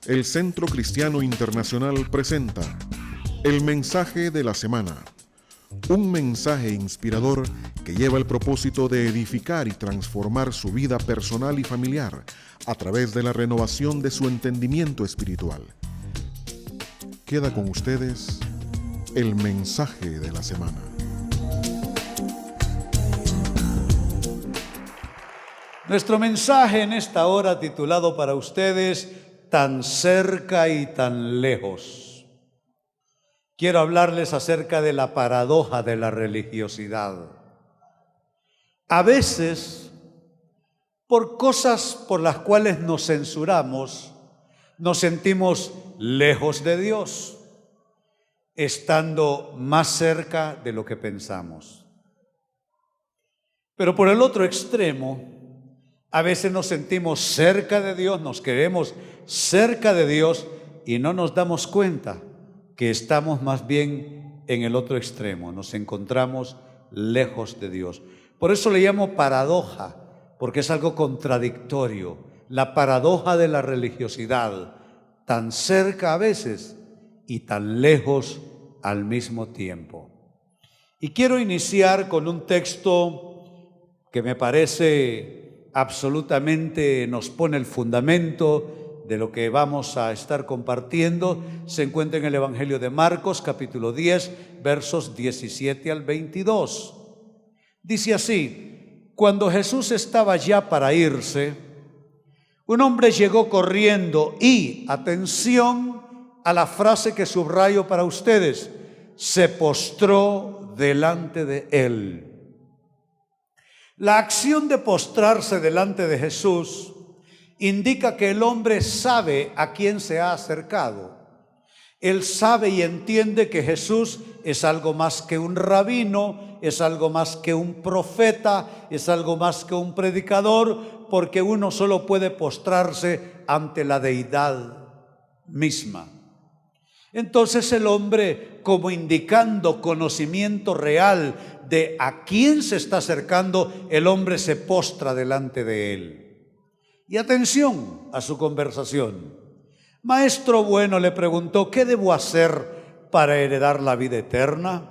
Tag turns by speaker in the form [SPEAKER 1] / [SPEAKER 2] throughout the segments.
[SPEAKER 1] El Centro Cristiano Internacional presenta el mensaje de la semana. Un mensaje inspirador que lleva el propósito de edificar y transformar su vida personal y familiar a través de la renovación de su entendimiento espiritual. Queda con ustedes el mensaje de la semana.
[SPEAKER 2] Nuestro mensaje en esta hora titulado para ustedes, Tan cerca y tan lejos. Quiero hablarles acerca de la paradoja de la religiosidad. A veces, por cosas por las cuales nos censuramos, nos sentimos lejos de Dios, estando más cerca de lo que pensamos. Pero por el otro extremo, a veces nos sentimos cerca de Dios, nos creemos cerca de Dios y no nos damos cuenta que estamos más bien en el otro extremo, nos encontramos lejos de Dios. Por eso le llamo paradoja, porque es algo contradictorio, la paradoja de la religiosidad, tan cerca a veces y tan lejos al mismo tiempo. Y quiero iniciar con un texto que me parece absolutamente nos pone el fundamento de lo que vamos a estar compartiendo. Se encuentra en el Evangelio de Marcos, capítulo 10, versos 17 al 22. Dice así: cuando Jesús estaba ya para irse, un hombre llegó corriendo y, atención a la frase que subrayo para ustedes, se postró delante de él. La acción de postrarse delante de Jesús indica que el hombre sabe a quién se ha acercado. Él sabe y entiende que Jesús es algo más que un rabino, es algo más que un profeta, es algo más que un predicador, porque uno solo puede postrarse ante la deidad misma. Entonces el hombre, como indicando conocimiento real de a quién se está acercando, el hombre se postra delante de él. Y atención a su conversación. Maestro bueno, le preguntó, ¿qué debo hacer para heredar la vida eterna?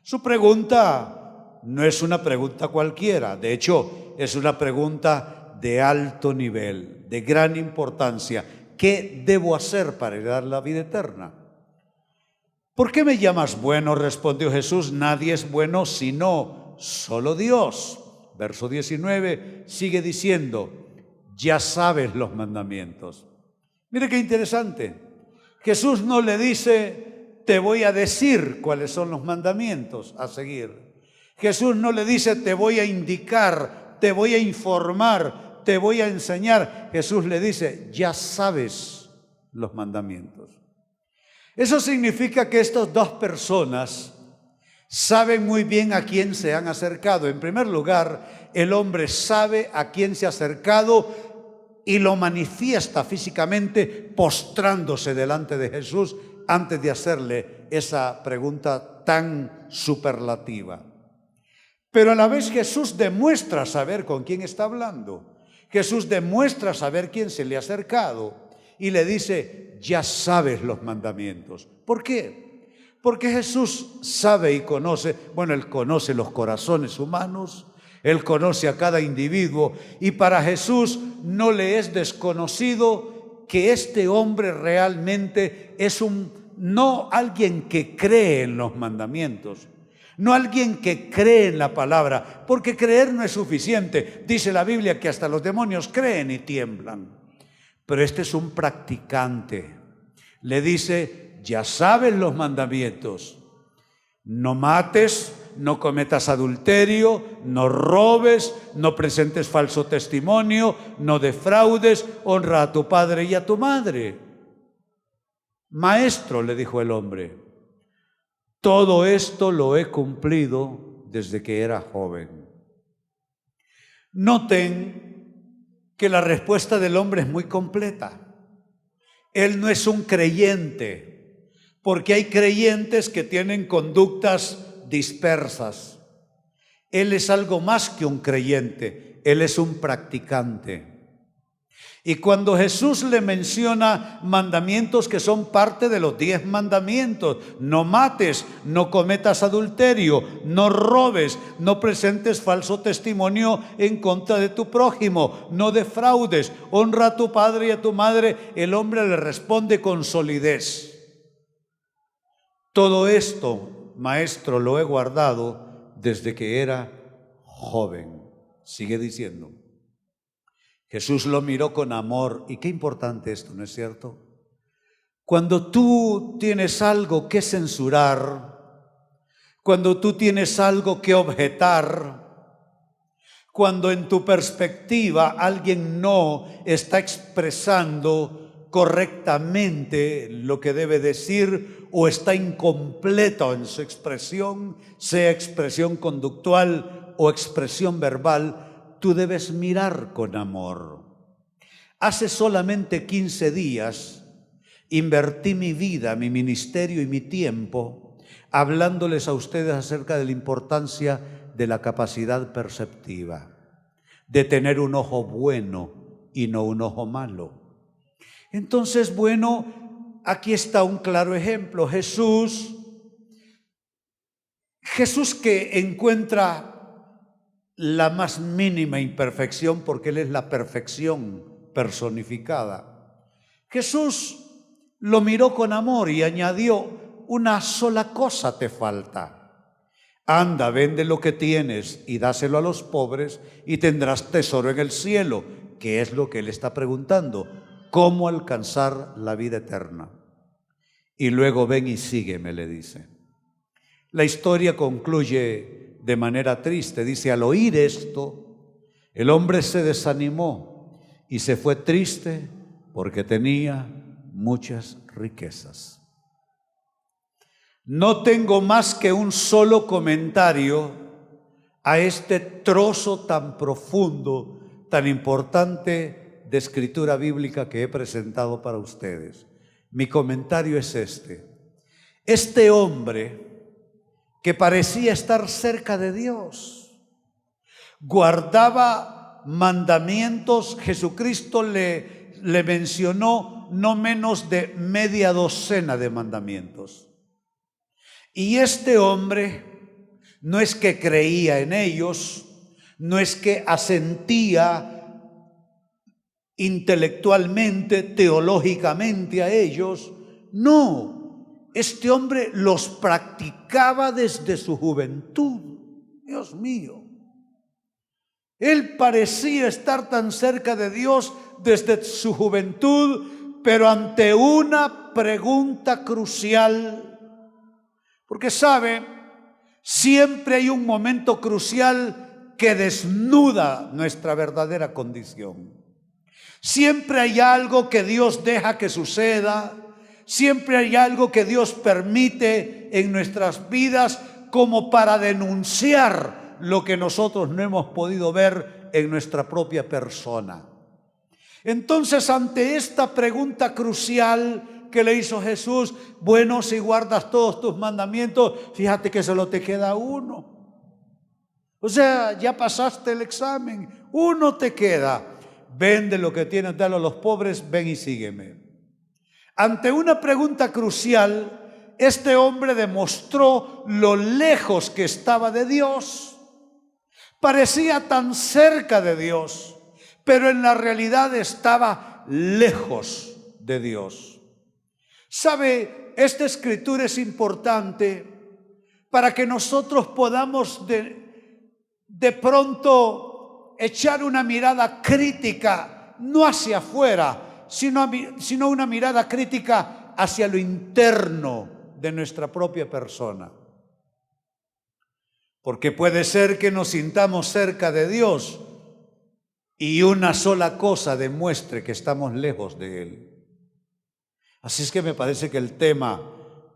[SPEAKER 2] Su pregunta no es una pregunta cualquiera, de hecho es una pregunta de alto nivel, de gran importancia. ¿Qué debo hacer para heredar la vida eterna? ¿Por qué me llamas bueno?, respondió Jesús. Nadie es bueno sino solo Dios. Verso 19 sigue diciendo, ya sabes los mandamientos. Mire qué interesante. Jesús no le dice, te voy a decir cuáles son los mandamientos a seguir. Jesús no le dice, te voy a indicar, te voy a informar, te voy a enseñar. Jesús le dice, ya sabes los mandamientos. Eso significa que estas dos personas saben muy bien a quién se han acercado. En primer lugar, el hombre sabe a quién se ha acercado y lo manifiesta físicamente postrándose delante de Jesús antes de hacerle esa pregunta tan superlativa. Pero a la vez Jesús demuestra saber con quién está hablando. Jesús demuestra saber quién se le ha acercado. Y le dice, ya sabes los mandamientos. ¿Por qué? Porque Jesús sabe y conoce, Él conoce los corazones humanos, Él conoce a cada individuo, y para Jesús no le es desconocido que este hombre realmente es no alguien que cree en los mandamientos, no alguien que cree en la palabra, porque creer no es suficiente. Dice la Biblia que hasta los demonios creen y tiemblan. Pero este es un practicante. Le dice, ya sabes los mandamientos. No mates, no cometas adulterio, no robes, no presentes falso testimonio, no defraudes, honra a tu padre y a tu madre. Maestro, le dijo el hombre, todo esto lo he cumplido desde que era joven. Noten que la respuesta del hombre es muy completa. Él no es un creyente, porque hay creyentes que tienen conductas dispersas. Él es algo más que un creyente, él es un practicante. Y cuando Jesús le menciona mandamientos que son parte de los 10 mandamientos, no mates, no cometas adulterio, no robes, no presentes falso testimonio en contra de tu prójimo, no defraudes, honra a tu padre y a tu madre, el hombre le responde con solidez: todo esto, maestro, lo he guardado desde que era joven. Sigue diciendo. Jesús lo miró con amor. Y qué importante esto, ¿no es cierto? Cuando tú tienes algo que censurar, cuando tú tienes algo que objetar, cuando en tu perspectiva alguien no está expresando correctamente lo que debe decir o está incompleto en su expresión, sea expresión conductual o expresión verbal, tú debes mirar con amor. Hace solamente 15 días invertí mi vida, mi ministerio y mi tiempo hablándoles a ustedes acerca de la importancia de la capacidad perceptiva, de tener un ojo bueno y no un ojo malo. Entonces, bueno, aquí está un claro ejemplo. Jesús que encuentra la más mínima imperfección, porque Él es la perfección personificada. Jesús lo miró con amor y añadió: una sola cosa te falta. Anda, vende lo que tienes y dáselo a los pobres y tendrás tesoro en el cielo. ¿Qué es lo que Él está preguntando? ¿Cómo alcanzar la vida eterna? Y luego ven y sígueme, le dice. La historia concluye de manera triste. Dice: al oír esto, el hombre se desanimó y se fue triste porque tenía muchas riquezas. No tengo más que un solo comentario a este trozo tan profundo, tan importante de escritura bíblica que he presentado para ustedes. Mi comentario es este: este hombre que parecía estar cerca de Dios, guardaba mandamientos. Jesucristo le mencionó no menos de media docena de mandamientos. Y este hombre no es que creía en ellos, no es que asentía intelectualmente, teológicamente a ellos, no. Este hombre los practicaba desde su juventud. Dios mío. Él parecía estar tan cerca de Dios desde su juventud, pero ante una pregunta crucial. Porque sabe, siempre hay un momento crucial que desnuda nuestra verdadera condición. Siempre hay algo que Dios deja que suceda. Siempre hay algo que Dios permite en nuestras vidas como para denunciar lo que nosotros no hemos podido ver en nuestra propia persona. Entonces, ante esta pregunta crucial que le hizo Jesús: bueno, si guardas todos tus mandamientos, fíjate que solo te queda uno. O sea, ya pasaste el examen, uno te queda. Vende lo que tienes, dale a los pobres, ven y sígueme. Ante una pregunta crucial, este hombre demostró lo lejos que estaba de Dios. Parecía tan cerca de Dios, pero en la realidad estaba lejos de Dios. ¿Sabe? Esta escritura es importante para que nosotros podamos de pronto echar una mirada crítica, no hacia afuera, sino una mirada crítica hacia lo interno de nuestra propia persona. Porque puede ser que nos sintamos cerca de Dios y una sola cosa demuestre que estamos lejos de Él. Así es que me parece que el tema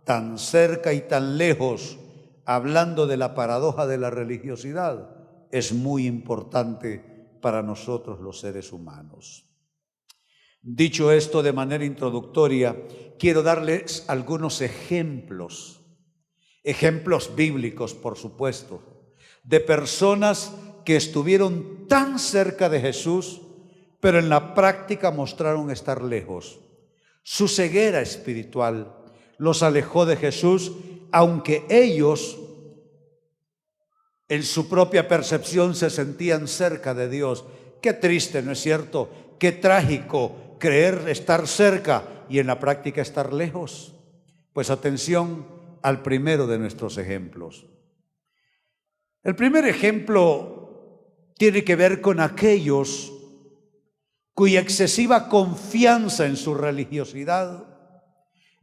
[SPEAKER 2] tan cerca y tan lejos, hablando de la paradoja de la religiosidad, es muy importante para nosotros los seres humanos. Dicho esto de manera introductoria, quiero darles algunos ejemplos bíblicos, por supuesto, de personas que estuvieron tan cerca de Jesús, pero en la práctica mostraron estar lejos. Su ceguera espiritual los alejó de Jesús, aunque ellos en su propia percepción se sentían cerca de Dios. Qué triste, ¿no es cierto? Qué trágico creer estar cerca y en la práctica estar lejos. Pues atención al primero de nuestros ejemplos. El primer ejemplo tiene que ver con aquellos cuya excesiva confianza en su religiosidad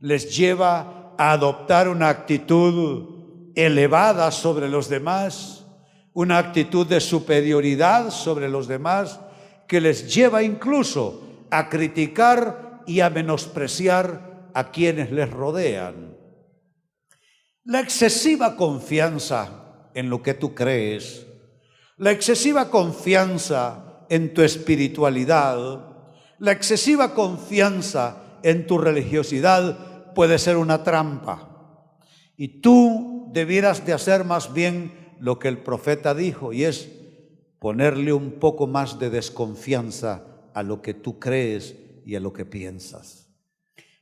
[SPEAKER 2] les lleva a adoptar una actitud elevada sobre los demás, una actitud de superioridad sobre los demás, que les lleva incluso a criticar y a menospreciar a quienes les rodean. La excesiva confianza en lo que tú crees, la excesiva confianza en tu espiritualidad, la excesiva confianza en tu religiosidad puede ser una trampa. Y tú debieras de hacer más bien lo que el profeta dijo, y es ponerle un poco más de desconfianza a lo que tú crees y a lo que piensas.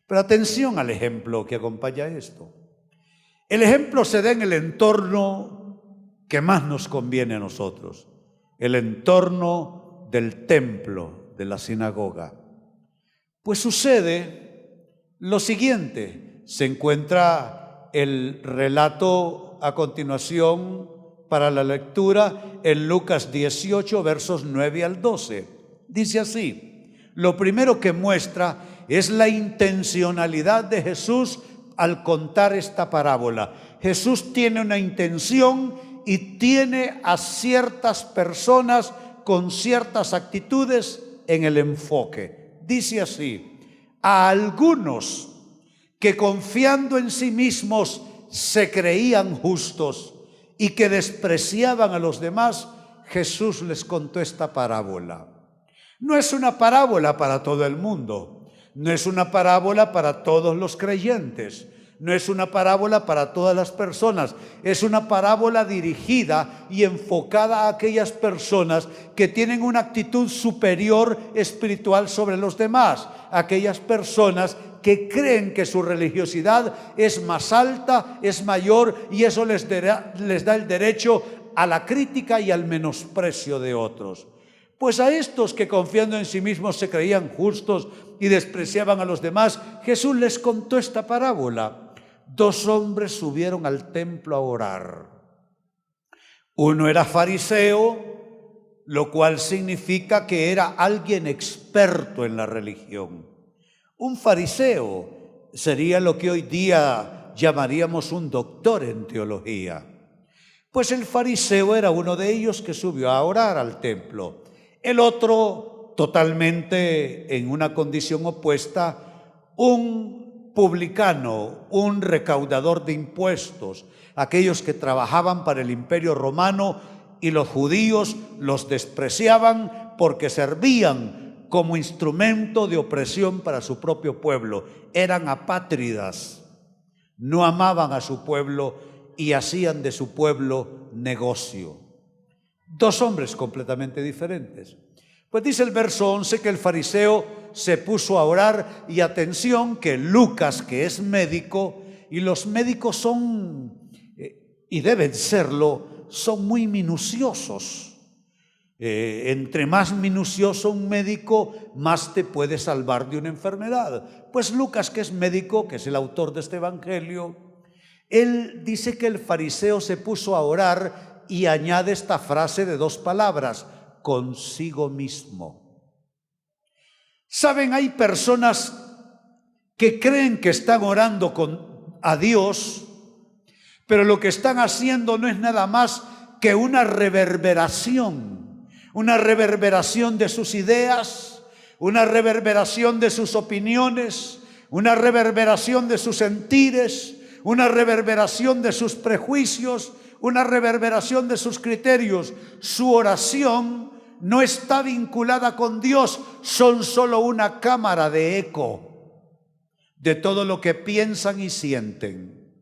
[SPEAKER 2] Pero atención al ejemplo que acompaña esto. El ejemplo se da en el entorno que más nos conviene a nosotros, el entorno del templo, de la sinagoga. Pues sucede lo siguiente, se encuentra el relato a continuación para la lectura en Lucas 18, versos 9 al 12. Dice así: lo primero que muestra es la intencionalidad de Jesús al contar esta parábola. Jesús tiene una intención y tiene a ciertas personas con ciertas actitudes en el enfoque. Dice así: a algunos que confiando en sí mismos se creían justos y que despreciaban a los demás, Jesús les contó esta parábola. No es una parábola para todo el mundo, no es una parábola para todos los creyentes, no es una parábola para todas las personas, es una parábola dirigida y enfocada a aquellas personas que tienen una actitud superior espiritual sobre los demás, aquellas personas que creen que su religiosidad es más alta, es mayor, y eso les da el derecho a la crítica y al menosprecio de otros. Pues a estos que confiando en sí mismos se creían justos y despreciaban a los demás, Jesús les contó esta parábola. 2 hombres subieron al templo a orar. Uno era fariseo, lo cual significa que era alguien experto en la religión. Un fariseo sería lo que hoy día llamaríamos un doctor en teología. Pues el fariseo era uno de ellos que subió a orar al templo. El otro, totalmente en una condición opuesta, un publicano, un recaudador de impuestos, aquellos que trabajaban para el Imperio Romano, y los judíos los despreciaban porque servían como instrumento de opresión para su propio pueblo. Eran apátridas, no amaban a su pueblo y hacían de su pueblo negocio. 2 hombres completamente diferentes. Pues dice el verso 11 que el fariseo se puso a orar, y atención que Lucas, que es médico, y los médicos son, y deben serlo, son muy minuciosos. Entre más minucioso un médico, más te puede salvar de una enfermedad. Pues Lucas, que es médico, que es el autor de este evangelio, él dice que el fariseo se puso a orar y añade esta frase de 2 palabras: consigo mismo. Saben, hay personas que creen que están orando a Dios, pero lo que están haciendo no es nada más que una reverberación de sus ideas, una reverberación de sus opiniones, una reverberación de sus sentires, una reverberación de sus prejuicios, una reverberación de sus criterios. Su oración no está vinculada con Dios, son solo una cámara de eco de todo lo que piensan y sienten.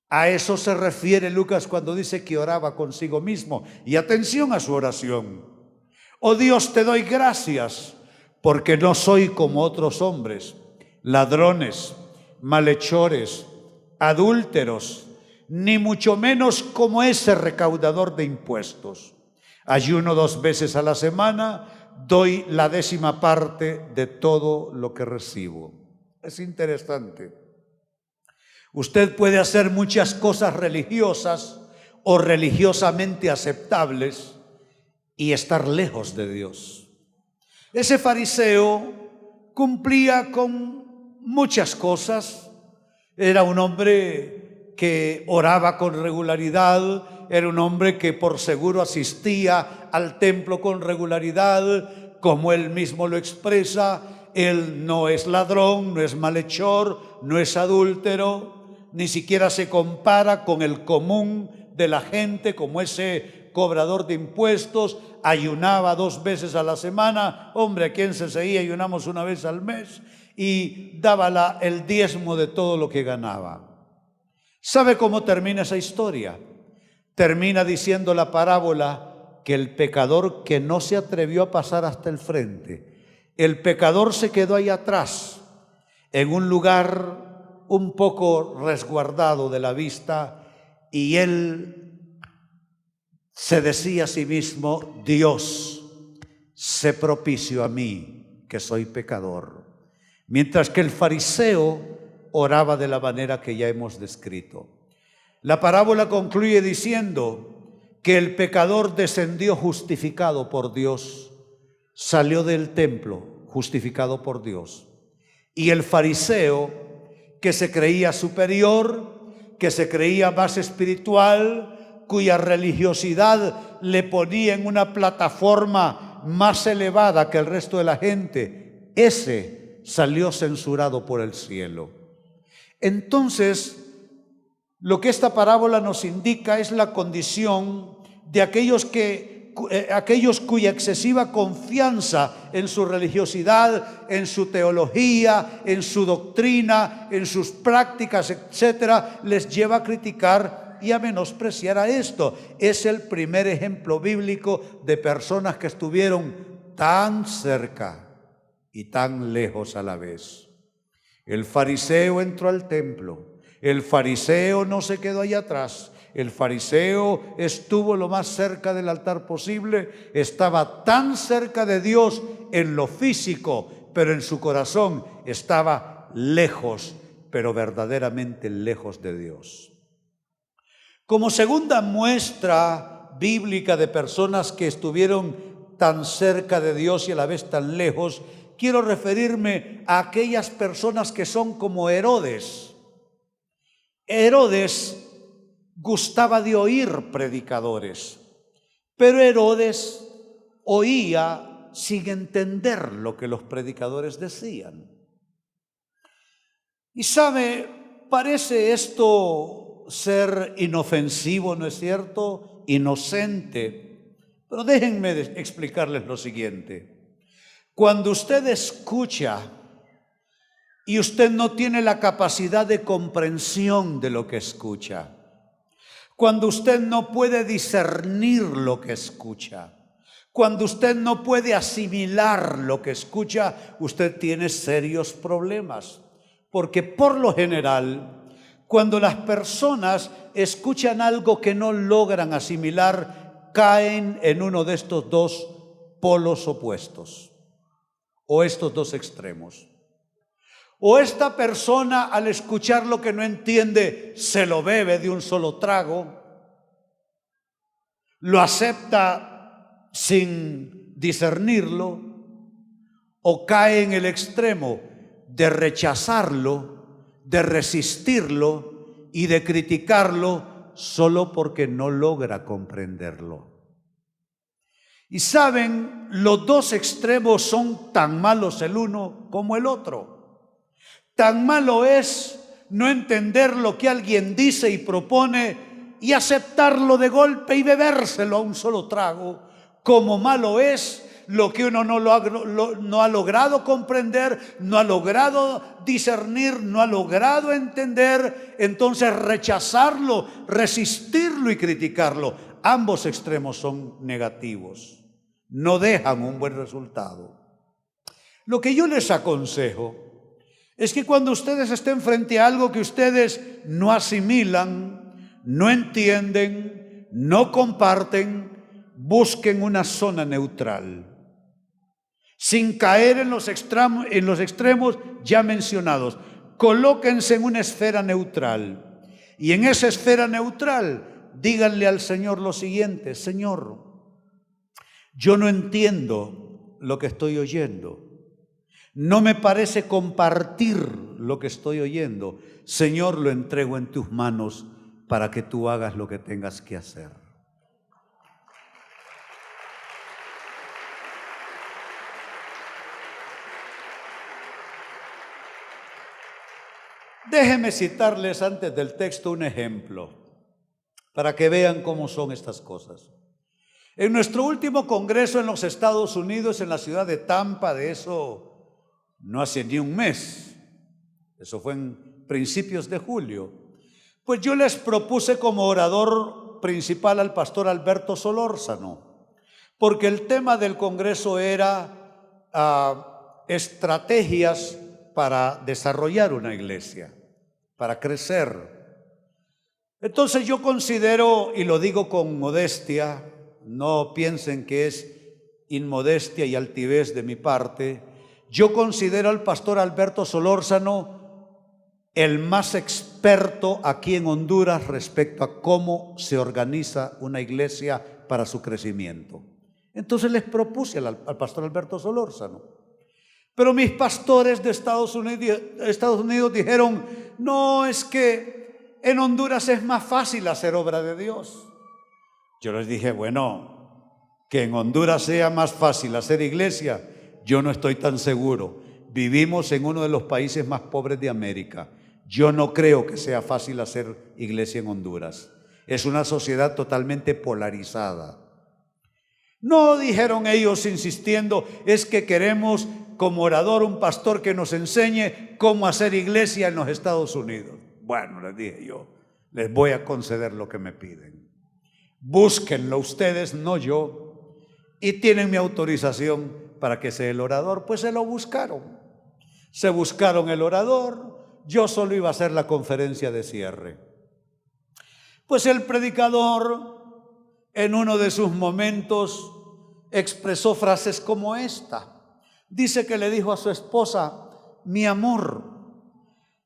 [SPEAKER 2] A eso se refiere Lucas cuando dice que oraba consigo mismo. Y atención a su oración: oh Dios, te doy gracias porque no soy como otros hombres, ladrones, malhechores, adúlteros, ni mucho menos como ese recaudador de impuestos. Ayuno 2 veces a la semana, doy la 10ª parte de todo lo que recibo. Es interesante. Usted puede hacer muchas cosas religiosas o religiosamente aceptables y estar lejos de Dios. Ese fariseo cumplía con muchas cosas. Era un hombre que oraba con regularidad, era un hombre que por seguro asistía al templo con regularidad, como él mismo lo expresa. Él no es ladrón, no es malhechor, no es adúltero, ni siquiera se compara con el común de la gente, como ese cobrador de impuestos. Ayunaba 2 veces a la semana. Hombre, ¿a quién se seguía? Ayunamos 1 vez al mes, y daba el diezmo de todo lo que ganaba. ¿Sabe cómo termina esa historia? Termina diciendo la parábola que el pecador que no se atrevió a pasar hasta el frente, el pecador se quedó ahí atrás, en un lugar un poco resguardado de la vista, y él se decía a sí mismo: Dios, sé propicio a mí, que soy pecador. Mientras que el fariseo oraba de la manera que ya hemos descrito. La parábola concluye diciendo que el pecador descendió justificado por Dios, salió del templo justificado por Dios. Y el fariseo, que se creía superior, que se creía más espiritual, cuya religiosidad le ponía en una plataforma más elevada que el resto de la gente, ese salió censurado por el cielo. Entonces, lo que esta parábola nos indica es la condición de aquellos cuya excesiva confianza en su religiosidad, en su teología, en su doctrina, en sus prácticas, etcétera, les lleva a criticar y a menospreciar a esto. Es el primer ejemplo bíblico de personas que estuvieron tan cerca y tan lejos a la vez. El fariseo entró al templo. El fariseo no se quedó allá atrás. El fariseo estuvo lo más cerca del altar posible. Estaba tan cerca de Dios en lo físico, pero en su corazón estaba lejos, pero verdaderamente lejos de Dios. Como segunda muestra bíblica de personas que estuvieron tan cerca de Dios y a la vez tan lejos, quiero referirme a aquellas personas que son como Herodes. Herodes gustaba de oír predicadores, pero Herodes oía sin entender lo que los predicadores decían. Y sabe, parece esto ser inofensivo, ¿no es cierto? Inocente. Pero déjenme explicarles lo siguiente. Cuando usted escucha y usted no tiene la capacidad de comprensión de lo que escucha, cuando usted no puede discernir lo que escucha, cuando usted no puede asimilar lo que escucha, usted tiene serios problemas. Porque por lo general, cuando las personas escuchan algo que no logran asimilar, caen en uno de estos 2 polos opuestos, o estos 2 extremos. O esta persona, al escuchar lo que no entiende, se lo bebe de un solo trago, lo acepta sin discernirlo, o cae en el extremo de rechazarlo, de resistirlo y de criticarlo solo porque no logra comprenderlo. Y saben, los 2 extremos son tan malos el uno como el otro. Tan malo es no entender lo que alguien dice y propone y aceptarlo de golpe y bebérselo a un solo trago, como malo es lo que uno no ha logrado comprender, no ha logrado discernir, no ha logrado entender, entonces rechazarlo, resistirlo y criticarlo. Ambos extremos son negativos, no dejan un buen resultado. Lo que yo les aconsejo es que cuando ustedes estén frente a algo que ustedes no asimilan, no entienden, no comparten, busquen una zona neutral, sin caer en los extremos ya mencionados. Colóquense en una esfera neutral, y en esa esfera neutral díganle al Señor lo siguiente: Señor, yo no entiendo lo que estoy oyendo, no me parece compartir lo que estoy oyendo. Señor, lo entrego en tus manos para que tú hagas lo que tengas que hacer. Déjenme citarles antes del texto un ejemplo para que vean cómo son estas cosas. En nuestro último congreso en los Estados Unidos, en la ciudad de Tampa, de eso no hace ni un mes, eso fue en principios de julio, pues yo les propuse como orador principal al pastor Alberto Solórzano, porque el tema del congreso era estrategias para desarrollar una iglesia, para crecer. Entonces yo considero, y lo digo con modestia, no piensen que es inmodestia y altivez de mi parte, yo considero al pastor Alberto Solórzano el más experto aquí en Honduras respecto a cómo se organiza una iglesia para su crecimiento. Entonces les propuse al pastor Alberto Solórzano. Pero mis pastores de Estados Unidos dijeron: no, es que en Honduras es más fácil hacer obra de Dios. Yo les dije: bueno, que en Honduras sea más fácil hacer iglesia, yo no estoy tan seguro. Vivimos en uno de los países más pobres de América. Yo no creo que sea fácil hacer iglesia en Honduras. Es una sociedad totalmente polarizada. No, dijeron ellos insistiendo, es que queremos como orador un pastor que nos enseñe cómo hacer iglesia en los Estados Unidos. Bueno, les dije yo, les voy a conceder lo que me piden. Búsquenlo ustedes, no yo, y tienen mi autorización para que sea el orador. Pues se lo buscaron. Se buscaron el orador, yo solo iba a hacer la conferencia de cierre. Pues el predicador, en uno de sus momentos, expresó frases como esta. Dice que le dijo a su esposa: mi amor,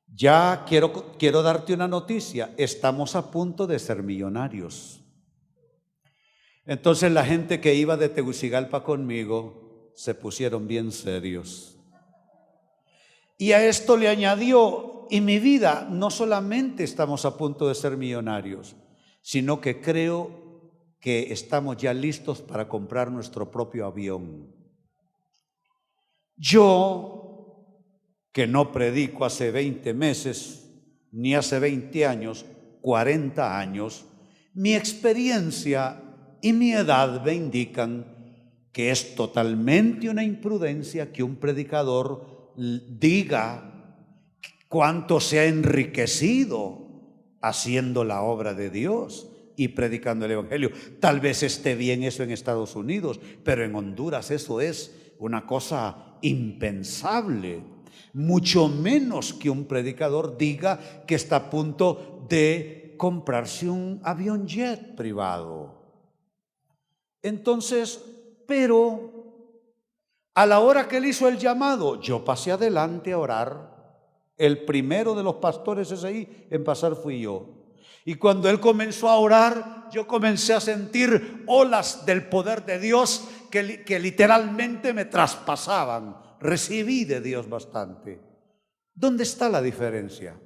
[SPEAKER 2] ya quiero darte una noticia, estamos a punto de ser millonarios. Entonces la gente que iba de Tegucigalpa conmigo se pusieron bien serios. Y a esto le añadió: y mi vida, no solamente estamos a punto de ser millonarios, sino que creo que estamos ya listos para comprar nuestro propio avión. Yo, que no predico hace 20 meses, ni hace 20 años, 40 años, mi experiencia y mi edad me indican que es totalmente una imprudencia que un predicador diga cuánto se ha enriquecido haciendo la obra de Dios y predicando el evangelio. Tal vez esté bien eso en Estados Unidos, pero en Honduras eso es una cosa impensable. Mucho menos que un predicador diga que está a punto de comprarse un avión jet privado. Entonces, pero a la hora que él hizo el llamado, yo pasé adelante a orar. El primero de los pastores ese ahí en pasar fui yo. Y cuando él comenzó a orar, yo comencé a sentir olas del poder de Dios que literalmente me traspasaban. Recibí de Dios bastante. ¿Dónde está la diferencia?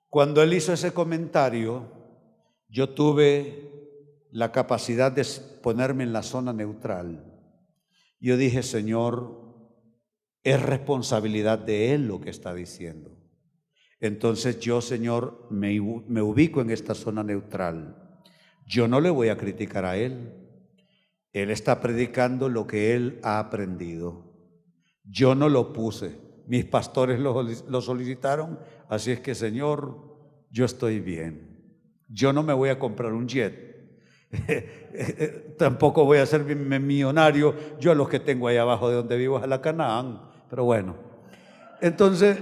[SPEAKER 2] Cuando él hizo ese comentario, yo tuve la capacidad de ponerme en la zona neutral. Yo dije: Señor, es responsabilidad de él lo que está diciendo. Entonces yo, Señor, me ubico en esta zona neutral. Yo no le voy a criticar a él. Él está predicando lo que él ha aprendido. Yo no lo puse. Mis pastores lo solicitaron. Así es que, Señor, yo estoy bien. Yo no me voy a comprar un jet. Tampoco voy a ser millonario. Yo a los que tengo ahí abajo de donde vivo es a la Canaán. pero bueno. Entonces,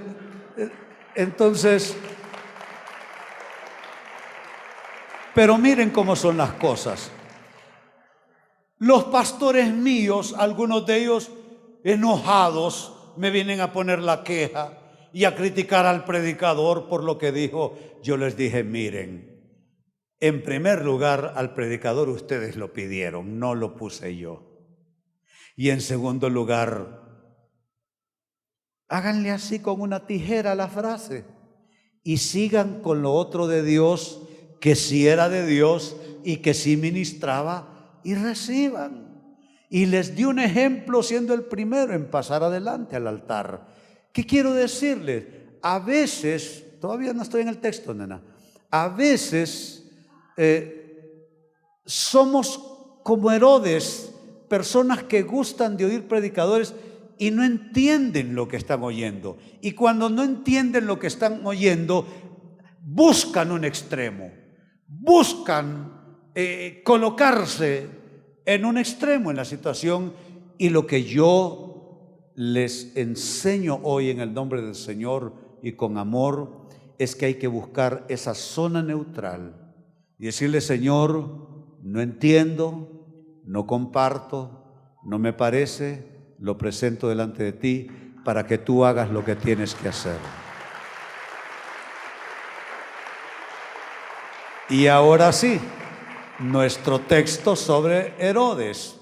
[SPEAKER 2] pero miren cómo son las cosas. Los pastores míos, algunos de ellos enojados, me vienen a poner la queja y a criticar al predicador por lo que dijo. Yo les dije, miren, en primer lugar, al predicador ustedes lo pidieron, no lo puse yo. Y en segundo lugar, háganle así con una tijera a la frase y sigan con lo otro de Dios, que sí era de Dios y que sí ministraba, y reciban. Y les di un ejemplo siendo el primero en pasar adelante al altar. ¿Qué quiero decirles? A veces, todavía no estoy en el texto, nena, a veces somos como Herodes, personas que gustan de oír predicadores y no entienden lo que están oyendo. Y cuando no entienden lo que están oyendo, buscan un extremo, buscan colocarse en un extremo en la situación. Y lo que yo les enseño hoy en el nombre del Señor y con amor es que hay que buscar esa zona neutral y decirle: Señor, no entiendo, no comparto, no me parece, lo presento delante de ti para que tú hagas lo que tienes que hacer. Y ahora sí, nuestro texto sobre Herodes.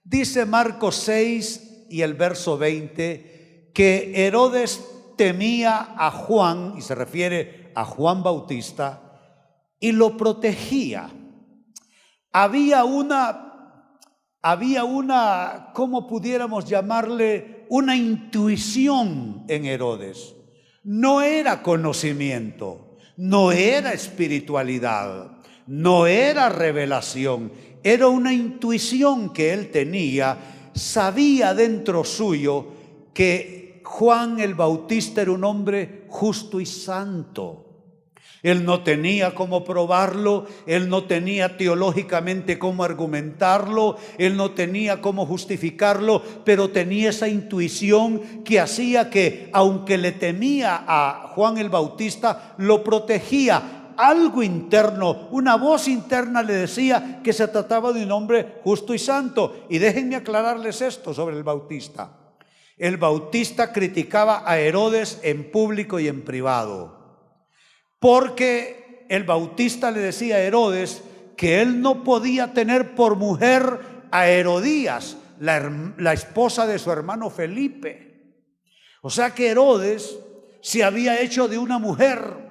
[SPEAKER 2] Dice Marcos 6 y el verso 20 que Herodes temía a Juan, y se refiere a Juan Bautista, y lo protegía. Había una, ¿cómo pudiéramos llamarle? Una intuición en Herodes. No era conocimiento, no era espiritualidad, no era revelación, era una intuición que él tenía. Sabía dentro suyo que Juan el Bautista era un hombre justo y santo. Él no tenía cómo probarlo, él no tenía teológicamente cómo argumentarlo, él no tenía cómo justificarlo, pero tenía esa intuición que hacía que, aunque le temía a Juan el Bautista, lo protegía. Algo interno, una voz interna le decía que se trataba de un hombre justo y santo. Y déjenme aclararles esto sobre el Bautista. El Bautista criticaba a Herodes en público y en privado, porque el Bautista le decía a Herodes que él no podía tener por mujer a Herodías, la esposa de su hermano Felipe. O sea que Herodes se había hecho de una mujer.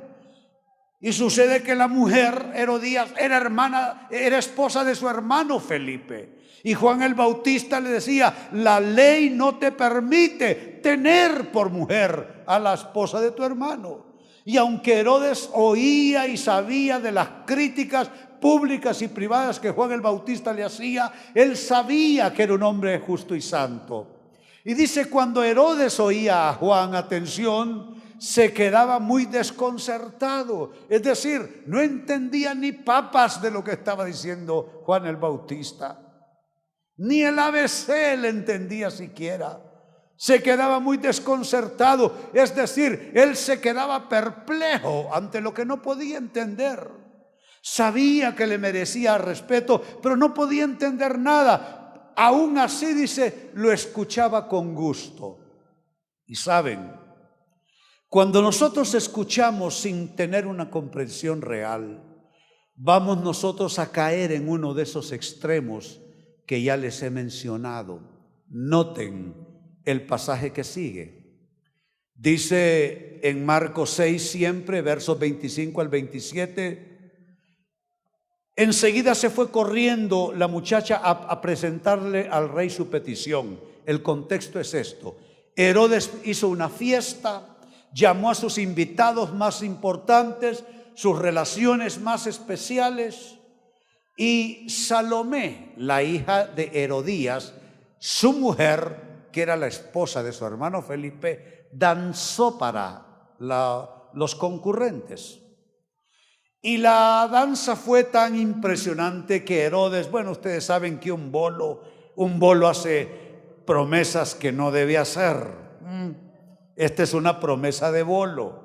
[SPEAKER 2] Y sucede que la mujer, Herodías, era esposa de su hermano Felipe. Y Juan el Bautista le decía: la ley no te permite tener por mujer a la esposa de tu hermano. Y aunque Herodes oía y sabía de las críticas públicas y privadas que Juan el Bautista le hacía, él sabía que era un hombre justo y santo. Y dice, cuando Herodes oía a Juan, atención, se quedaba muy desconcertado, es decir, no entendía ni papas de lo que estaba diciendo Juan el Bautista, ni el ABC le entendía siquiera. Se quedaba muy desconcertado, es decir, él se quedaba perplejo ante lo que no podía entender. Sabía que le merecía respeto, pero no podía entender nada. Aún así, dice, lo escuchaba con gusto. Y saben, cuando nosotros escuchamos sin tener una comprensión real, vamos nosotros a caer en uno de esos extremos que ya les he mencionado. Noten el pasaje que sigue. Dice en Marcos 6 siempre, versos 25 al 27, enseguida se fue corriendo la muchacha a presentarle al rey su petición. El contexto es esto: Herodes hizo una fiesta, llamó a sus invitados más importantes, sus relaciones más especiales, y Salomé, la hija de Herodías, su mujer, que era la esposa de su hermano Felipe, danzó para los concurrentes. Y la danza fue tan impresionante que Herodes, bueno, ustedes saben que un bolo hace promesas que no debe hacer, Esta es una promesa de bolo.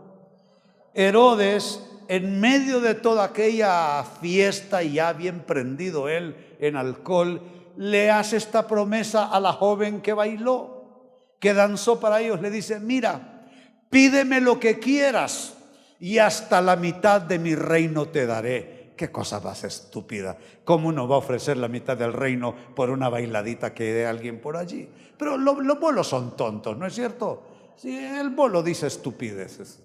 [SPEAKER 2] Herodes, en medio de toda aquella fiesta, y ya bien prendido él en alcohol, le hace esta promesa a la joven que bailó, que danzó para ellos. Le dice: mira, pídeme lo que quieras y hasta la mitad de mi reino te daré. Qué cosa más estúpida. ¿Cómo uno va a ofrecer la mitad del reino por una bailadita que dé alguien por allí? Pero los bolos son tontos, ¿no es cierto? Si el bolo dice estupideces.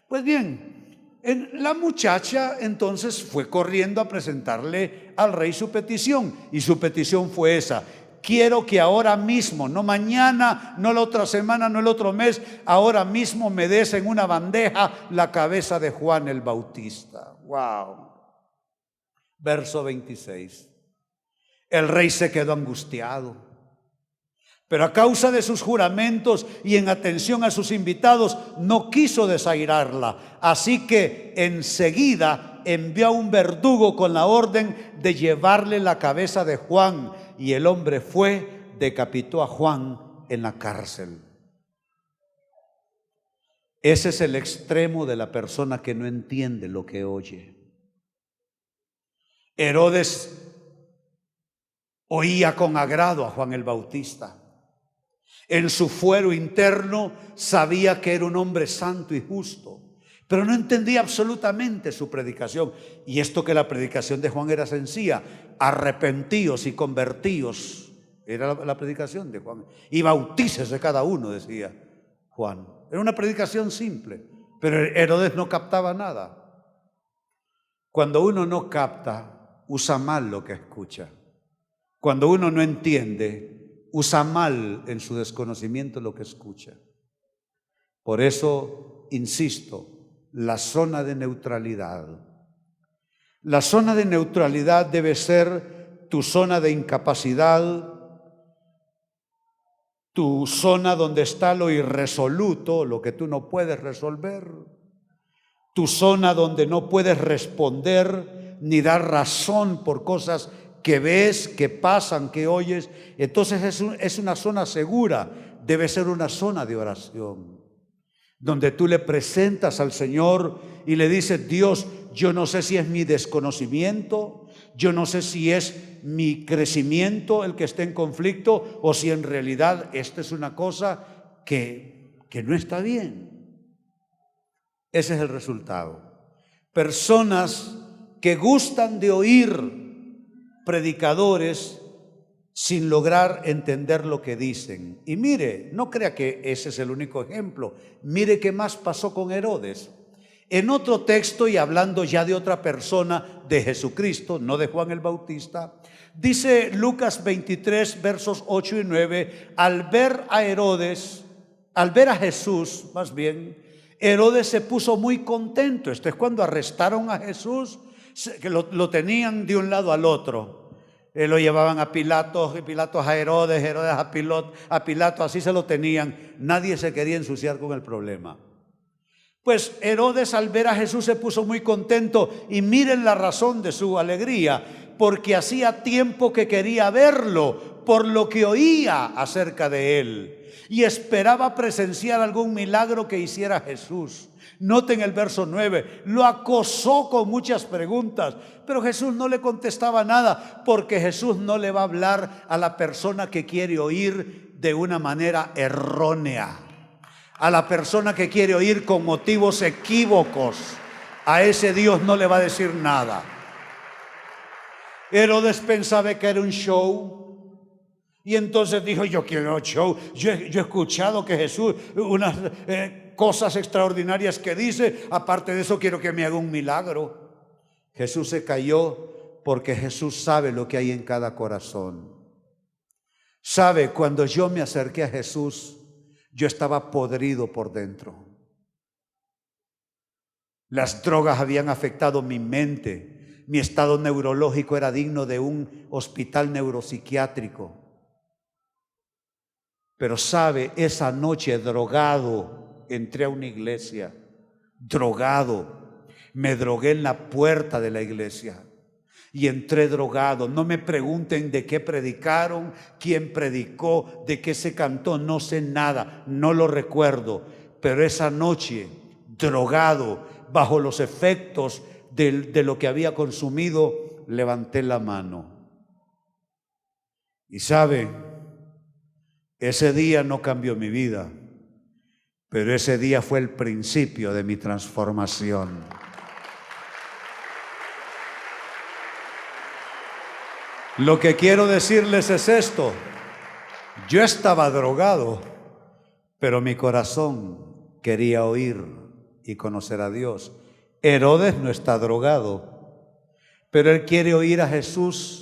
[SPEAKER 2] Pues bien, la muchacha entonces fue corriendo a presentarle al rey su petición, y su petición fue esa: quiero que ahora mismo, no mañana, no la otra semana, no el otro mes, ahora mismo me des en una bandeja la cabeza de Juan el Bautista. ¡Wow! Verso 26. El rey se quedó angustiado, pero a causa de sus juramentos y en atención a sus invitados, no quiso desairarla. Así que enseguida envió a un verdugo con la orden de llevarle la cabeza de Juan, y el hombre fue, decapitó a Juan en la cárcel. Ese es el extremo de la persona que no entiende lo que oye. Herodes oía con agrado a Juan el Bautista. En su fuero interno sabía que era un hombre santo y justo, pero no entendía absolutamente su predicación. Y esto que la predicación de Juan era sencilla: arrepentíos y convertíos. Era la predicación de Juan. Y bautícese cada uno, decía Juan. Era una predicación simple, pero Herodes no captaba nada. Cuando uno no capta, usa mal lo que escucha. Cuando uno no entiende, usa mal en su desconocimiento lo que escucha. Por eso, insisto, la zona de neutralidad. La zona de neutralidad debe ser tu zona de incapacidad, tu zona donde está lo irresoluto, lo que tú no puedes resolver, tu zona donde no puedes responder ni dar razón por cosas que ves, que pasan, que oyes. Entonces es una zona segura. Debe ser una zona de oración, donde tú le presentas al Señor y le dices: Dios, yo no sé si es mi desconocimiento, yo no sé si es mi crecimiento el que esté en conflicto, o si en realidad esta es una cosa que no está bien. Ese es el resultado. Personas que gustan de oír predicadores sin lograr entender lo que dicen. Y mire, no crea que ese es el único ejemplo. Mire qué más pasó con Herodes. En otro texto, y hablando ya de otra persona, de Jesucristo, no de Juan el Bautista, dice Lucas 23, versos 8 y 9, al ver a Jesús, más bien, Herodes se puso muy contento. Esto es cuando arrestaron a Jesús, que lo tenían de un lado al otro. Lo llevaban a Pilato, Pilatos a Herodes, Herodes a Pilato, así se lo tenían. Nadie se quería ensuciar con el problema. Pues Herodes, al ver a Jesús, se puso muy contento, y miren la razón de su alegría: porque hacía tiempo que quería verlo, por lo que oía acerca de él, y esperaba presenciar algún milagro que hiciera Jesús. Noten el verso 9, lo acosó con muchas preguntas, pero Jesús no le contestaba nada, porque Jesús no le va a hablar a la persona que quiere oír de una manera errónea, a la persona que quiere oír con motivos equívocos. A ese Dios no le va a decir nada. Herodes pensaba que era un show, y entonces dijo: yo quiero show. Yo he escuchado que Jesús, unas cosas extraordinarias que dice, aparte de eso quiero que me haga un milagro. Jesús se calló, porque Jesús sabe lo que hay en cada corazón. Sabe, cuando yo me acerqué a Jesús, yo estaba podrido por dentro. Las drogas habían afectado mi mente. Mi estado neurológico era digno de un hospital neuropsiquiátrico. Pero sabe, esa noche drogado, entré a una iglesia, drogado, me drogué en la puerta de la iglesia. y entré drogado. No me pregunten de qué predicaron, quién predicó, de qué se cantó, no sé nada, no lo recuerdo. Pero esa noche, drogado, bajo los efectos de lo que había consumido, levanté la mano. Y sabe, ese día no cambió mi vida, pero ese día fue el principio de mi transformación. Lo que quiero decirles es esto: yo estaba drogado, pero mi corazón quería oír y conocer a Dios. Herodes no está drogado, pero él quiere oír a Jesús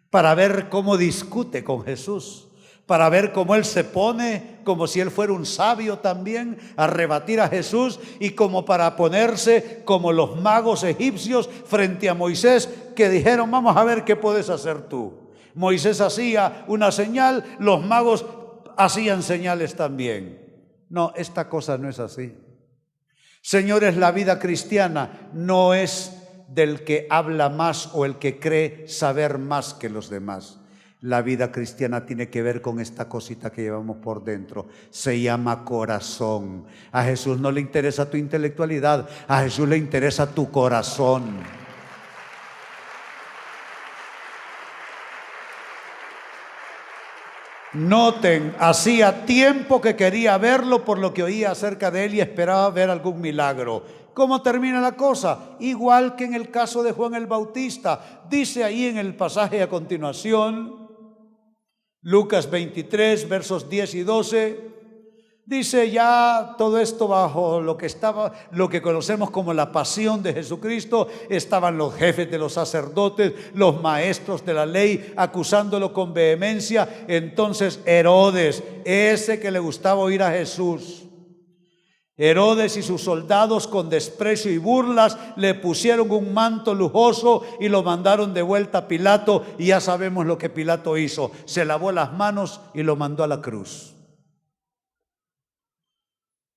[SPEAKER 2] para ver cómo discute con Jesús, para ver cómo él se pone como si él fuera un sabio también a rebatir a Jesús, y como para ponerse como los magos egipcios frente a Moisés, que dijeron: vamos a ver qué puedes hacer tú. Moisés hacía una señal, los magos hacían señales también. No, esta cosa no es así. Señores, la vida cristiana no es del que habla más o el que cree saber más que los demás. La vida cristiana tiene que ver con esta cosita que llevamos por dentro. Se llama corazón. A Jesús no le interesa tu intelectualidad, a Jesús le interesa tu corazón. Noten, hacía tiempo que quería verlo por lo que oía acerca de él y esperaba ver algún milagro. ¿Cómo termina la cosa? Igual que en el caso de Juan el Bautista. Dice ahí en el pasaje a continuación, Lucas 23, versos 10 y 12, dice ya todo esto bajo lo que conocemos como la pasión de Jesucristo. Estaban los jefes de los sacerdotes, los maestros de la ley, acusándolo con vehemencia. Entonces Herodes, ese que le gustaba oír a Jesús, Herodes y sus soldados, con desprecio y burlas, le pusieron un manto lujoso y lo mandaron de vuelta a Pilato. Y ya sabemos lo que Pilato hizo: se lavó las manos y lo mandó a la cruz.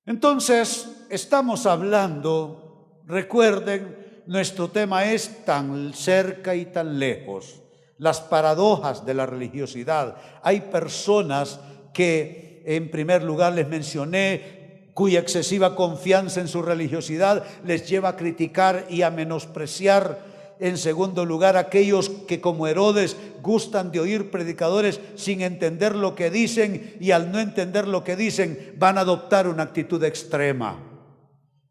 [SPEAKER 2] Entonces, estamos hablando, recuerden, nuestro tema es tan cerca y tan lejos. Las paradojas de la religiosidad. Hay personas que, en primer lugar, les mencioné, cuya excesiva confianza en su religiosidad les lleva a criticar y a menospreciar. En segundo lugar, aquellos que, como Herodes, gustan de oír predicadores sin entender lo que dicen, y al no entender lo que dicen van a adoptar una actitud extrema.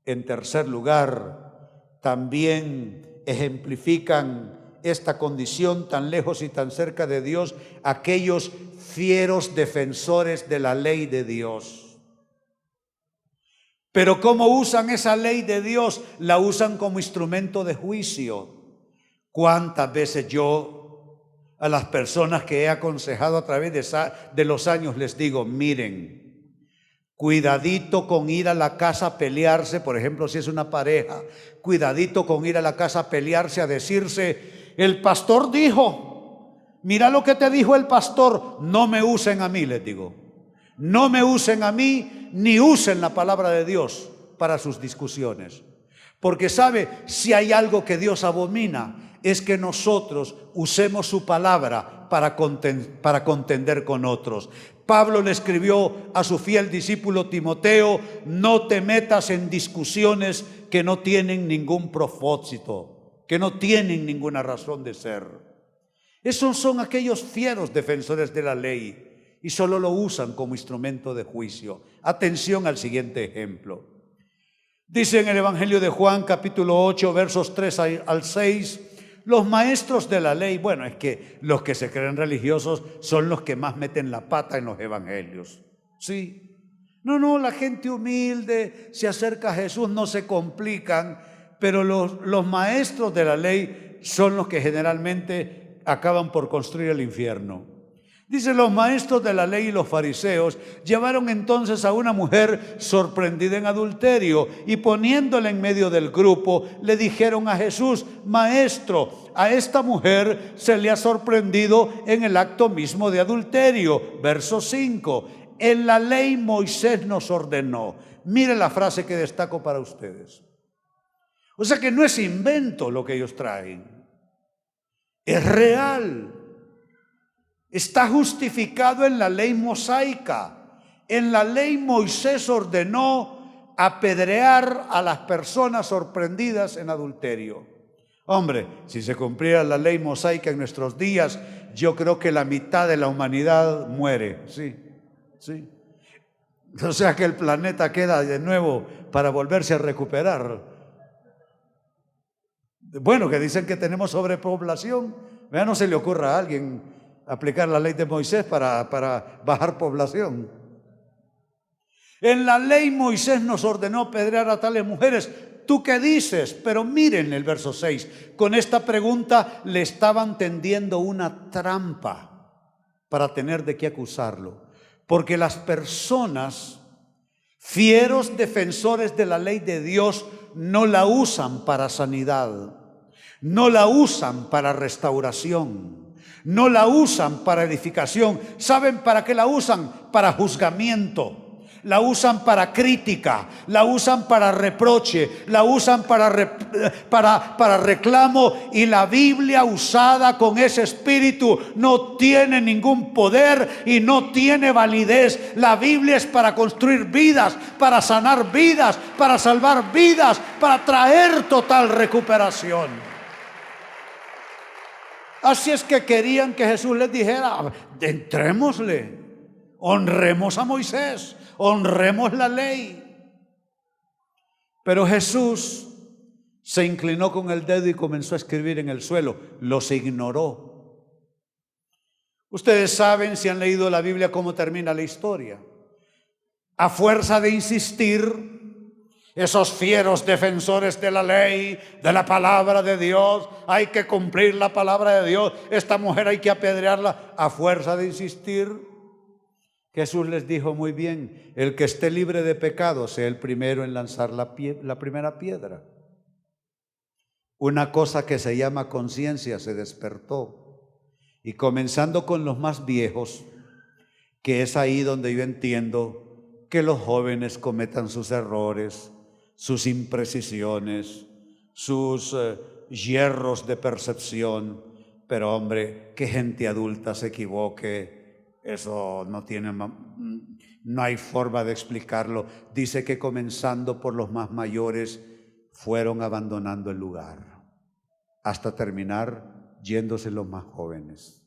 [SPEAKER 2] En tercer lugar, también ejemplifican esta condición tan lejos y tan cerca de Dios aquellos fieros defensores de la ley de Dios. Pero ¿cómo usan esa ley de Dios? La usan como instrumento de juicio. ¿Cuántas veces yo a las personas que he aconsejado a través de los años les digo: miren, cuidadito con ir a la casa a pelearse, por ejemplo, si es una pareja, cuidadito con ir a la casa a pelearse, a decirse: el pastor dijo, mira lo que te dijo el pastor. No me usen a mí, les digo. No me usen a mí, ni usen la palabra de Dios para sus discusiones. Porque sabe, si hay algo que Dios abomina, es que nosotros usemos su palabra para contender con otros. Pablo le escribió a su fiel discípulo Timoteo: no te metas en discusiones que no tienen ningún propósito, que no tienen ninguna razón de ser. Esos son aquellos fieros defensores de la ley, y solo lo usan como instrumento de juicio. Atención al siguiente ejemplo. Dice en el Evangelio de Juan, capítulo 8, versos 3 al 6, los maestros de la ley. Bueno, es que los que se creen religiosos son los que más meten la pata en los evangelios. Sí. No, la gente humilde se acerca a Jesús, no se complican, pero los maestros de la ley son los que generalmente acaban por construir el infierno. Dice: los maestros de la ley y los fariseos llevaron entonces a una mujer sorprendida en adulterio y, poniéndola en medio del grupo, le dijeron a Jesús: Maestro, a esta mujer se le ha sorprendido en el acto mismo de adulterio. Verso 5. En la ley Moisés nos ordenó. Mire la frase que destaco para ustedes. O sea que no es invento lo que ellos traen. es real. Está justificado en la ley mosaica. En la ley Moisés ordenó apedrear a las personas sorprendidas en adulterio. Hombre, si se cumpliera la ley mosaica en nuestros días, yo creo que la mitad de la humanidad muere. Sí, sí. O sea que el planeta queda de nuevo para volverse a recuperar. Bueno, que dicen que tenemos sobrepoblación. Vea, no se le ocurra a alguien aplicar la ley de Moisés para bajar población. En la ley Moisés nos ordenó apedrear a tales mujeres. ¿Tú qué dices? Pero miren el verso 6. Con esta pregunta le estaban tendiendo una trampa para tener de qué acusarlo. Porque las personas, fieros defensores de la ley de Dios, no la usan para sanidad, no la usan para restauración, no la usan para edificación. ¿Saben para qué la usan? Para juzgamiento. La usan para crítica, la usan para reproche, la usan para reclamo, y la Biblia usada con ese espíritu no tiene ningún poder y no tiene validez. La Biblia es para construir vidas, para sanar vidas, para salvar vidas, para traer total recuperación. Así es que querían que Jesús les dijera: entrémosle, honremos a Moisés, honremos la ley. Pero Jesús se inclinó con el dedo y comenzó a escribir en el suelo. Los ignoró. Ustedes saben, si han leído la Biblia, cómo termina la historia. A fuerza de insistir, esos fieros defensores de la ley, de la palabra de Dios, hay que cumplir la palabra de Dios, esta mujer hay que apedrearla. A fuerza de insistir, Jesús les dijo: muy bien, el que esté libre de pecado sea el primero en lanzar la primera piedra. Una cosa que se llama conciencia se despertó, y comenzando con los más viejos, que es ahí donde yo entiendo que los jóvenes cometan sus errores, sus imprecisiones, sus hierros de percepción. Pero hombre, que gente adulta se equivoque, eso no hay forma de explicarlo. Dice que comenzando por los más mayores, fueron abandonando el lugar, hasta terminar yéndose los más jóvenes.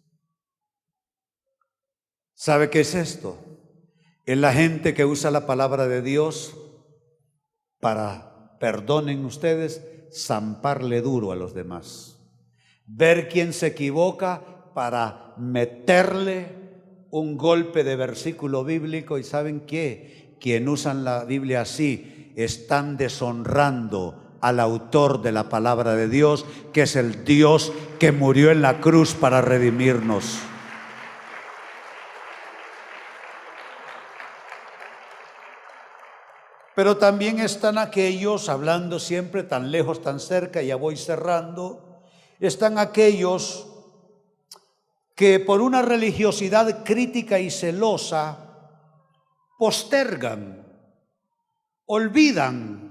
[SPEAKER 2] ¿Sabe qué es esto? Es la gente que usa la palabra de Dios para, perdonen ustedes, zamparle duro a los demás. Ver quién se equivoca para meterle un golpe de versículo bíblico. ¿Y saben qué? Quien usan la Biblia así están deshonrando al autor de la palabra de Dios, que es el Dios que murió en la cruz para redimirnos. Pero también están aquellos, hablando siempre tan lejos, tan cerca, ya voy cerrando, están aquellos que por una religiosidad crítica y celosa postergan, olvidan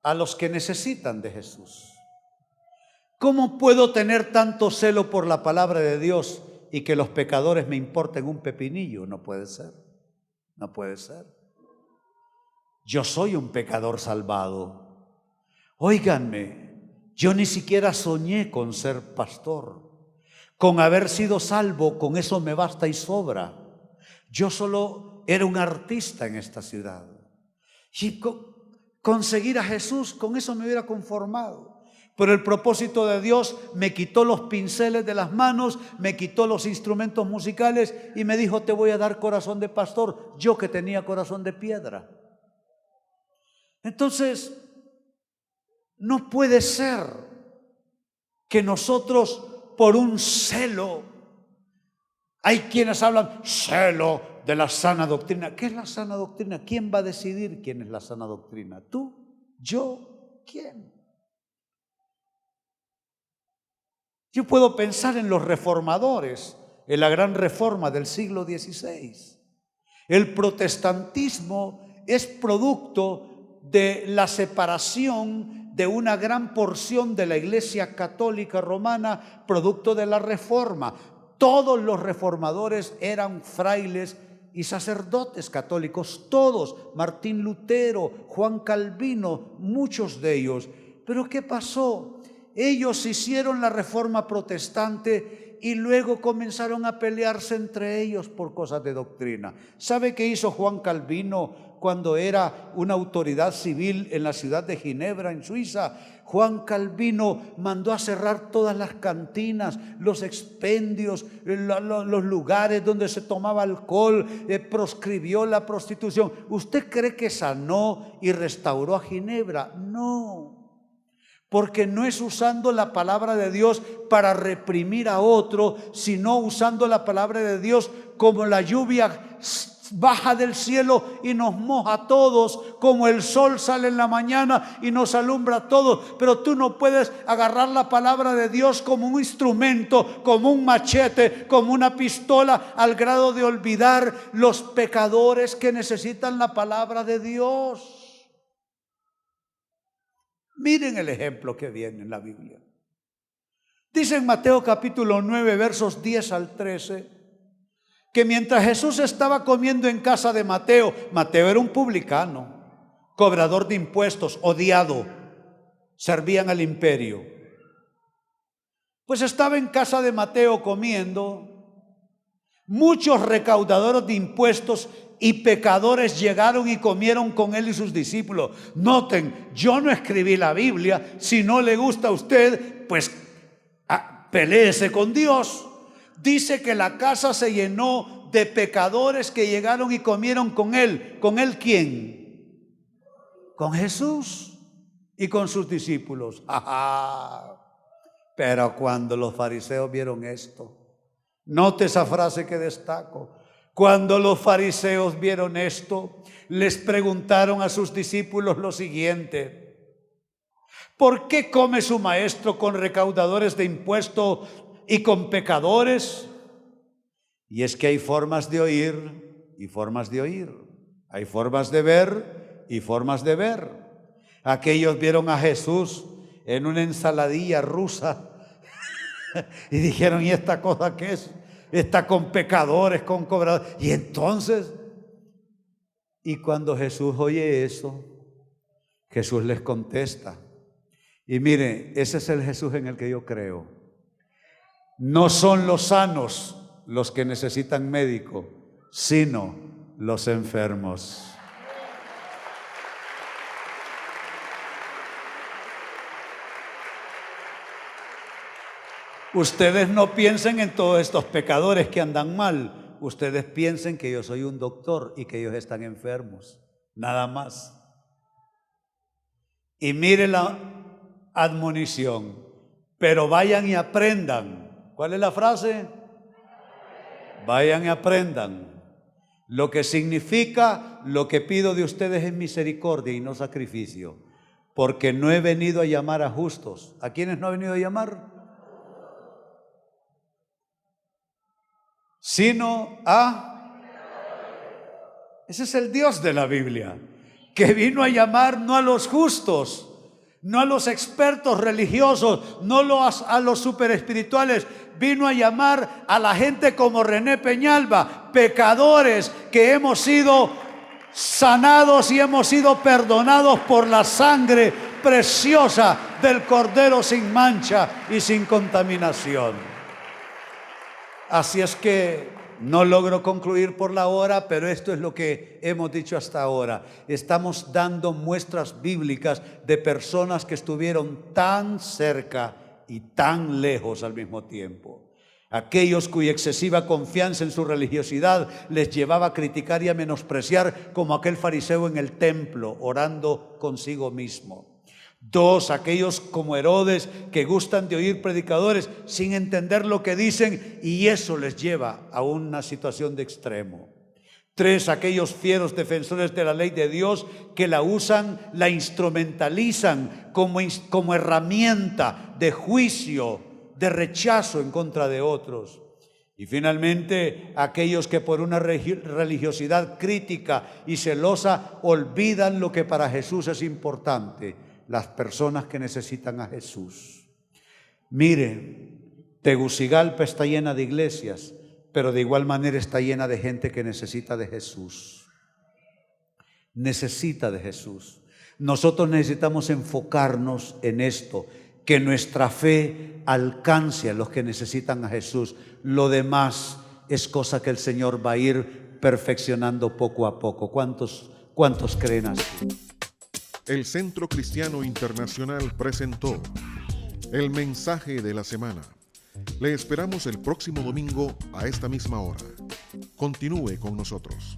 [SPEAKER 2] a los que necesitan de Jesús. ¿Cómo puedo tener tanto celo por la palabra de Dios y que los pecadores me importen un pepinillo? No puede ser, no puede ser. Yo soy un pecador salvado. Óiganme, yo ni siquiera soñé con ser pastor. Con haber sido salvo, con eso me basta y sobra. Yo solo era un artista en esta ciudad. Y conseguir a Jesús, con eso me hubiera conformado. Pero el propósito de Dios me quitó los pinceles de las manos, me quitó los instrumentos musicales y me dijo: te voy a dar corazón de pastor. Yo que tenía corazón de piedra. Entonces, no puede ser que nosotros, por un celo, hay quienes hablan celo de la sana doctrina. ¿Qué es la sana doctrina? ¿Quién va a decidir quién es la sana doctrina? ¿Tú? ¿Yo? ¿Quién? Yo puedo pensar en los reformadores, en la gran reforma del siglo XVI. El protestantismo es producto de la separación de una gran porción de la Iglesia Católica Romana, producto de la Reforma. Todos los reformadores eran frailes y sacerdotes católicos, todos, Martín Lutero, Juan Calvino, muchos de ellos. Pero ¿qué pasó? Ellos hicieron la Reforma protestante y luego comenzaron a pelearse entre ellos por cosas de doctrina. ¿Sabe qué hizo Juan Calvino cuando era una autoridad civil en la ciudad de Ginebra, en Suiza? Juan Calvino mandó a cerrar todas las cantinas, los expendios, los lugares donde se tomaba alcohol, proscribió la prostitución. ¿Usted cree que sanó y restauró a Ginebra? No, porque no es usando la palabra de Dios para reprimir a otro, sino usando la palabra de Dios como la lluvia baja del cielo y nos moja a todos, como el sol sale en la mañana y nos alumbra a todos. Pero tú no puedes agarrar la palabra de Dios como un instrumento, como un machete, como una pistola, al grado de olvidar los pecadores que necesitan la palabra de Dios. Miren el ejemplo que viene en la Biblia. Dice en Mateo capítulo 9, versos 10 al 13, que mientras Jesús estaba comiendo en casa de Mateo, Mateo era un publicano, cobrador de impuestos, odiado, servían al imperio. Pues estaba en casa de Mateo comiendo. Muchos recaudadores de impuestos y pecadores llegaron y comieron con él y sus discípulos. Noten, yo no escribí la Biblia. Si no le gusta a usted, pues peléese con Dios. Dice que la casa se llenó de pecadores que llegaron y comieron con él. ¿Con él quién? Con Jesús y con sus discípulos. Pero cuando los fariseos vieron esto, note esa frase que destaco. Cuando los fariseos vieron esto, les preguntaron a sus discípulos lo siguiente: ¿por qué come su maestro con recaudadores de impuestos y con pecadores? Y es que hay formas de oír y formas de oír. Hay formas de ver y formas de ver. Aquellos vieron a Jesús en una ensaladilla rusa y dijeron: ¿y esta cosa qué es? Está con pecadores, con cobradores. Y entonces, y cuando Jesús oye eso, Jesús les contesta. Y mire, ese es el Jesús en el que yo creo. No son los sanos los que necesitan médico, sino los enfermos. Ustedes no piensen en todos estos pecadores que andan mal. Ustedes piensen que yo soy un doctor y que ellos están enfermos. Nada más. Y mire la admonición. Pero vayan y aprendan. ¿Cuál es la frase? Vayan y aprendan. Lo que significa: lo que pido de ustedes es misericordia y no sacrificio. Porque no he venido a llamar a justos. ¿A quiénes no he venido a llamar? Sino a... Ese es el Dios de la Biblia, que vino a llamar no a los justos, no a los expertos religiosos, no a los superespirituales. Vino a llamar a la gente como René Peñalba, pecadores que hemos sido sanados y hemos sido perdonados por la sangre preciosa del Cordero sin mancha y sin contaminación. Así es que no logro concluir por la hora, pero esto es lo que hemos dicho hasta ahora. Estamos dando muestras bíblicas de personas que estuvieron tan cerca y tan lejos al mismo tiempo. Aquellos cuya excesiva confianza en su religiosidad les llevaba a criticar y a menospreciar, como aquel fariseo en el templo orando consigo mismo. 2, aquellos como Herodes que gustan de oír predicadores sin entender lo que dicen, y eso les lleva a una situación de extremo. 3, aquellos fieros defensores de la ley de Dios que la usan, la instrumentalizan como herramienta de juicio, de rechazo en contra de otros. Y finalmente, aquellos que por una religiosidad crítica y celosa olvidan lo que para Jesús es importante: las personas que necesitan a Jesús. Mire, Tegucigalpa está llena de iglesias, pero de igual manera está llena de gente que necesita de Jesús. Necesita de Jesús. Nosotros necesitamos enfocarnos en esto, que nuestra fe alcance a los que necesitan a Jesús. Lo demás es cosa que el Señor va a ir perfeccionando poco a poco. ¿Cuántos creen así?
[SPEAKER 1] El Centro Cristiano Internacional presentó el mensaje de la semana. Le esperamos el próximo domingo a esta misma hora. Continúe con nosotros.